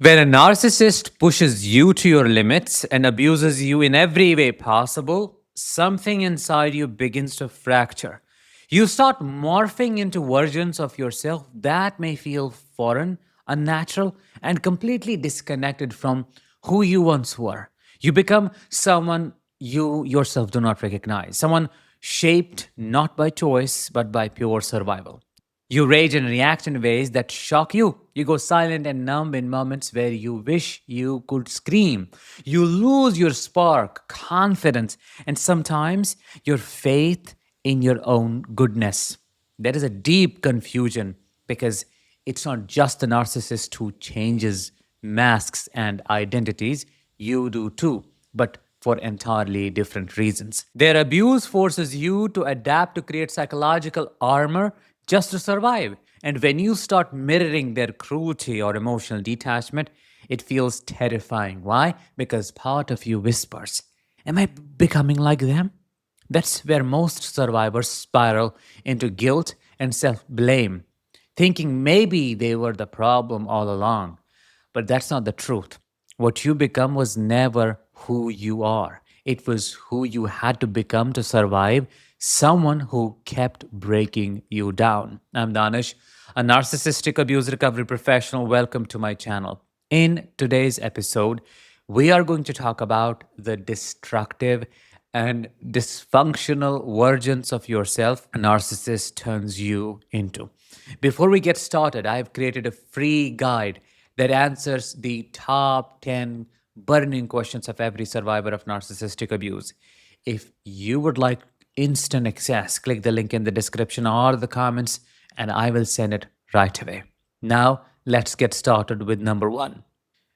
When a narcissist pushes you to your limits and abuses you in every way possible, something inside you begins to fracture. You start morphing into versions of yourself that may feel foreign, unnatural, and completely disconnected from who you once were. You become someone you yourself do not recognize, someone shaped not by choice but by pure survival. You rage and react in ways that shock you. You go silent and numb in moments where you wish you could scream. You lose your spark, confidence, and sometimes your faith in your own goodness. There is a deep confusion because it's not just the narcissist who changes masks and identities, you do too, but for entirely different reasons. Their abuse forces you to adapt to create psychological armor just to survive. And when you start mirroring their cruelty or emotional detachment, it feels terrifying. Why? Because part of you whispers, am I becoming like them? That's where most survivors spiral into guilt and self blame, thinking maybe they were the problem all along. But that's not the truth. What you become was never who you are, it was who you had to become to survive, someone who kept breaking you down. I'm Danish, a narcissistic abuse recovery professional. Welcome to my channel. In today's episode, we are going to talk about the destructive and dysfunctional versions of yourself a narcissist turns you into. Before we get started, I've created a free guide that answers the top 10 burning questions of every survivor of narcissistic abuse. If you would like instant access, click the link in the description or the comments, and I will send it right away. Now, let's get started with number one,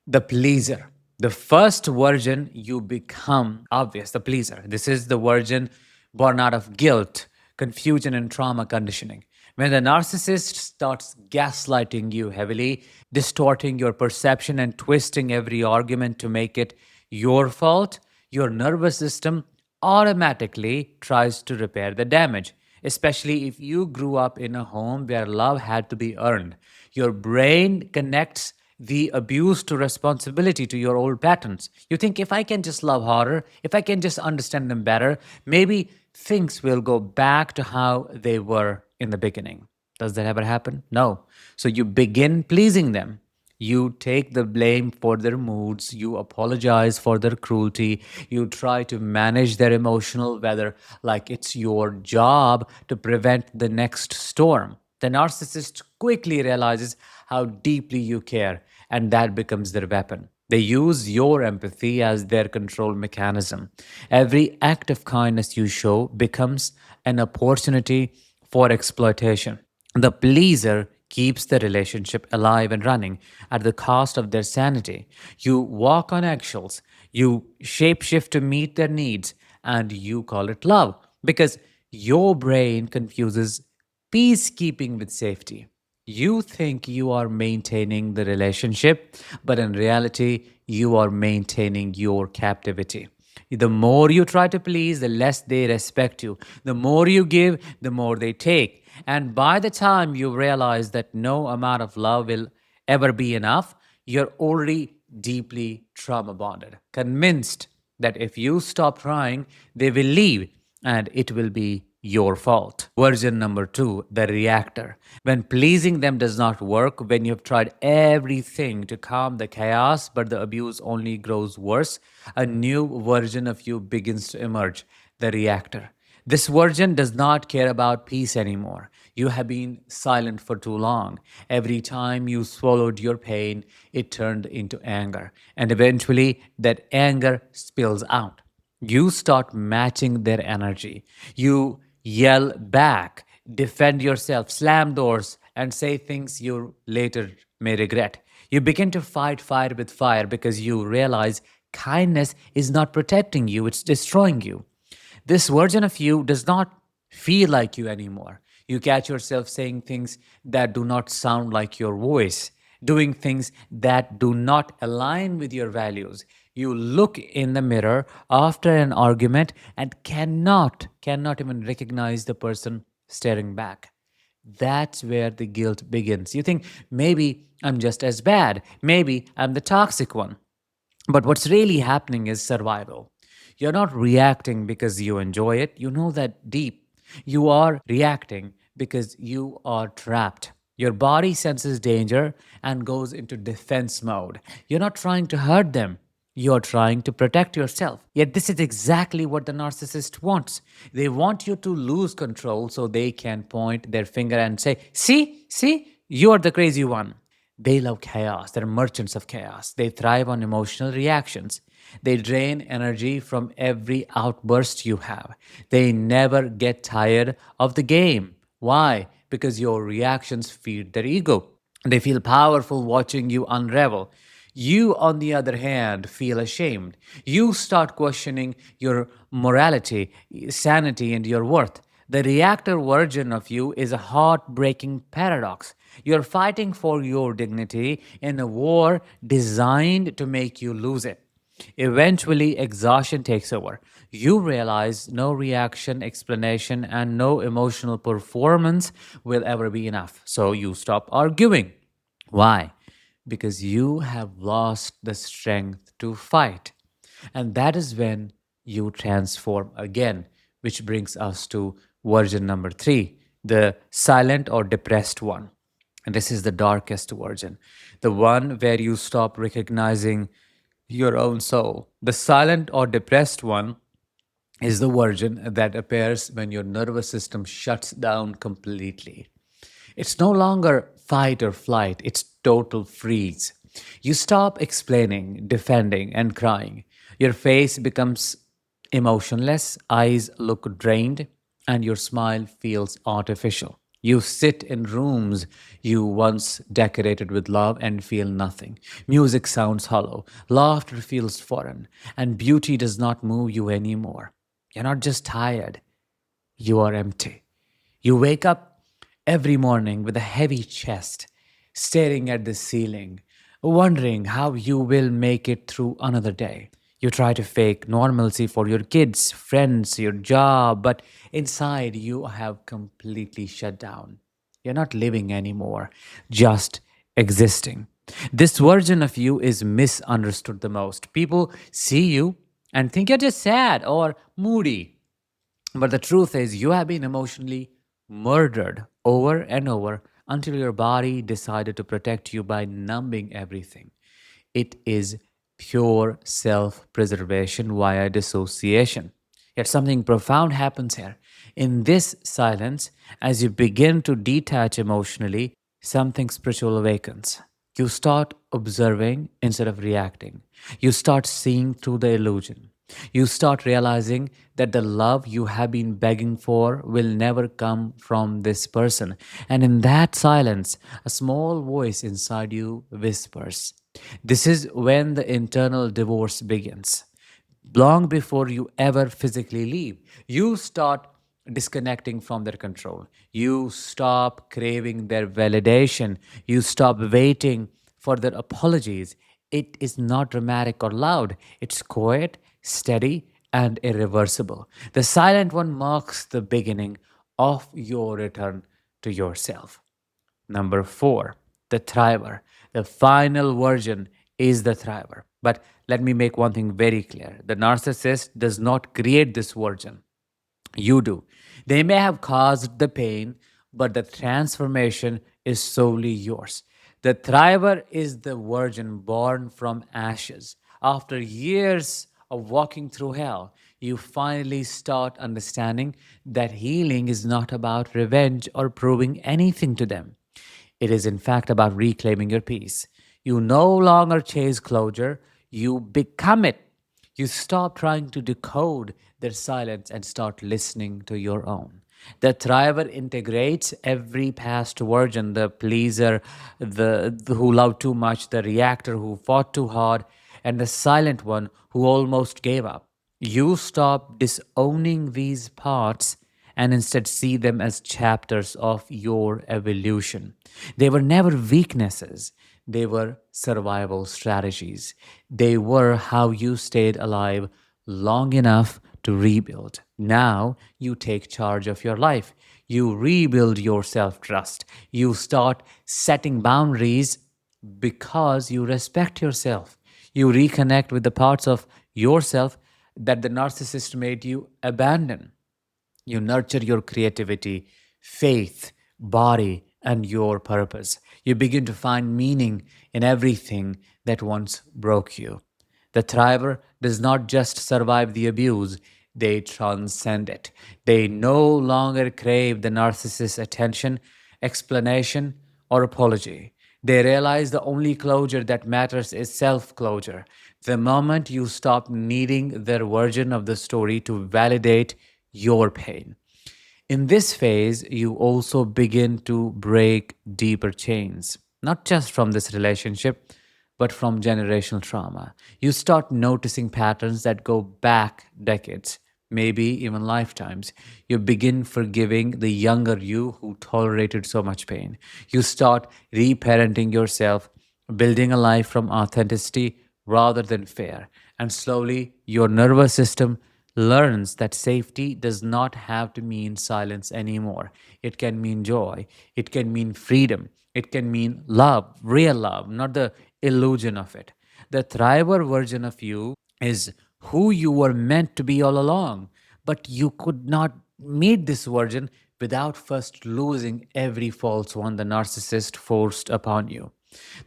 the pleaser. The first version you become, obvious, the pleaser. This is the version born out of guilt, confusion, and trauma conditioning. When the narcissist starts gaslighting you heavily, distorting your perception and twisting every argument to make it your fault, your nervous system automatically tries to repair the damage, especially if you grew up in a home where love had to be earned. Your brain connects the abuse to responsibility to your old patterns. You think if I can just love harder, if I can just understand them better, maybe things will go back to how they were in the beginning. Does that ever happen? No. So you begin pleasing them. You take the blame for their moods, you apologize for their cruelty, you try to manage their emotional weather like it's your job to prevent the next storm. The narcissist quickly realizes how deeply you care, and that becomes their weapon. They use your empathy as their control mechanism. Every act of kindness you show becomes an opportunity for exploitation. The pleaser keeps the relationship alive and running at the cost of their sanity. You walk on eggshells, you shapeshift to meet their needs, and you call it love because your brain confuses peacekeeping with safety. You think you are maintaining the relationship, but in reality, you are maintaining your captivity. The more you try to please, the less they respect you. The more you give, the more they take. And by the time you realize that no amount of love will ever be enough, you're already deeply trauma bonded, convinced that if you stop trying, they will leave and it will be your fault. Version number two, the reactor. When pleasing them does not work, when you've tried everything to calm the chaos, but the abuse only grows worse, a new version of you begins to emerge, the reactor. This version does not care about peace anymore. You have been silent for too long. Every time you swallowed your pain, it turned into anger. And eventually, that anger spills out. You start matching their energy. You yell back, defend yourself, slam doors, and say things you later may regret. You begin to fight fire with fire because you realize kindness is not protecting you, it's destroying you. This version of you does not feel like you anymore. You catch yourself saying things that do not sound like your voice, doing things that do not align with your values. You look in the mirror after an argument and cannot even recognize the person staring back. That's where the guilt begins. You think maybe I'm just as bad, maybe I'm the toxic one. But what's really happening is survival. You're not reacting because you enjoy it. You know that deep. You are reacting because you are trapped. Your body senses danger and goes into defense mode. You're not trying to hurt them. You're trying to protect yourself. Yet, this is exactly what the narcissist wants. They want you to lose control so they can point their finger and say, see, you're the crazy one. They love chaos. They're merchants of chaos. They thrive on emotional reactions. They drain energy from every outburst you have. They never get tired of the game. Why? Because your reactions feed their ego. They feel powerful watching you unravel. You, on the other hand, feel ashamed. You start questioning your morality, sanity, and your worth. The reactor version of you is a heartbreaking paradox. You're fighting for your dignity in a war designed to make you lose it. Eventually, exhaustion takes over. You realize no reaction, explanation, and no emotional performance will ever be enough. So you stop arguing. Why? Because you have lost the strength to fight. And that is when you transform again, which brings us to version number three, the silent or depressed one. And this is the darkest version, the one where you stop recognizing your own soul. The silent or depressed one is the version that appears when your nervous system shuts down completely. It's no longer fight or flight, it's total freeze. You stop explaining, defending, and crying. Your face becomes emotionless, eyes look drained, and your smile feels artificial. You sit in rooms you once decorated with love and feel nothing. Music sounds hollow, laughter feels foreign, and beauty does not move you anymore. You're not just tired, you are empty. You wake up every morning with a heavy chest, staring at the ceiling, wondering how you will make it through another day. You try to fake normalcy for your kids, friends, your job, but inside you have completely shut down. You're not living anymore, just existing. This version of you is misunderstood the most. People see you and think you're just sad or moody, but the truth is, you have been emotionally murdered over and over until your body decided to protect you by numbing everything. It is pure self preservation via dissociation. Yet something profound happens here. In this silence, as you begin to detach emotionally, something spiritual awakens. You start observing instead of reacting. You start seeing through the illusion. You start realizing that the love you have been begging for will never come from this person. And in that silence, a small voice inside you whispers. This is when the internal divorce begins. Long before you ever physically leave, you start disconnecting from their control. You stop craving their validation. You stop waiting for their apologies. It is not dramatic or loud, it's quiet, steady, and irreversible. The silent one marks the beginning of your return to yourself. Number four, the thriver. The final version is the thriver. But let me make one thing very clear, the narcissist does not create this version. You do. They may have caused the pain, but the transformation is solely yours. The thriver is the virgin born from ashes. After years of walking through hell, you finally start understanding that healing is not about revenge or proving anything to them. It is, in fact, about reclaiming your peace. You no longer chase closure, you become it. You stop trying to decode their silence and start listening to your own. The thriver integrates every past version, the pleaser, the who loved too much, the reactor who fought too hard, and the silent one who almost gave up. You stop disowning these parts and instead see them as chapters of your evolution. They were never weaknesses, they were survival strategies. They were how you stayed alive long enough to rebuild. Now you take charge of your life. You rebuild your self trust. You start setting boundaries because you respect yourself. You reconnect with the parts of yourself that the narcissist made you abandon. You nurture your creativity, faith, body, and your purpose. You begin to find meaning in everything that once broke you. The thriver does not just survive the abuse, they transcend it. They no longer crave the narcissist's attention, explanation, or apology. They realize the only closure that matters is self closure. The moment you stop needing their version of the story to validate your pain. In this phase, you also begin to break deeper chains, not just from this relationship, but from generational trauma. You start noticing patterns that go back decades, maybe even lifetimes. You begin forgiving the younger you who tolerated so much pain. You start reparenting yourself, building a life from authenticity rather than fear. And slowly, your nervous system learns that safety does not have to mean silence anymore. It can mean joy, it can mean freedom, it can mean love, real love, not the illusion of it. The thriver version of you is who you were meant to be all along, but you could not meet this version without first losing every false one the narcissist forced upon you.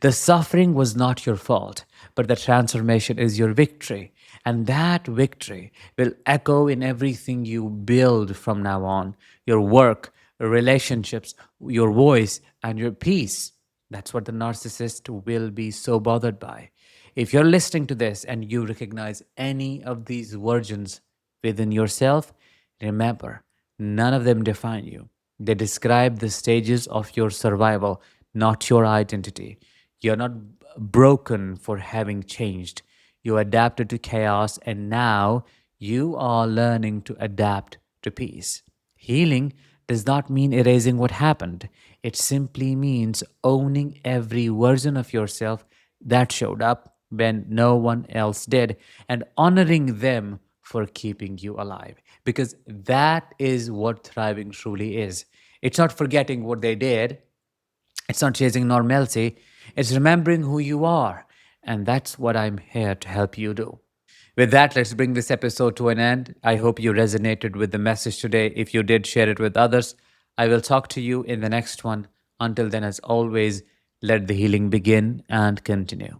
The suffering was not your fault, but the transformation is your victory. And that victory will echo in everything you build from now on, your work, your relationships, your voice, and your peace. That's what the narcissist will be so bothered by. If you're listening to this and you recognize any of these versions within yourself, remember, none of them define you. They describe the stages of your survival, not your identity. You're not broken for having changed. You adapted to chaos, and now you are learning to adapt to peace. Healing does not mean erasing what happened, it simply means owning every version of yourself that showed up when no one else did and honoring them for keeping you alive. Because that is what thriving truly is. It's not forgetting what they did, it's not chasing normalcy, it's remembering who you are. And that's what I'm here to help you do. With that, let's bring this episode to an end. I hope you resonated with the message today. If you did, share it with others. I will talk to you in the next one. Until then, as always, let the healing begin and continue.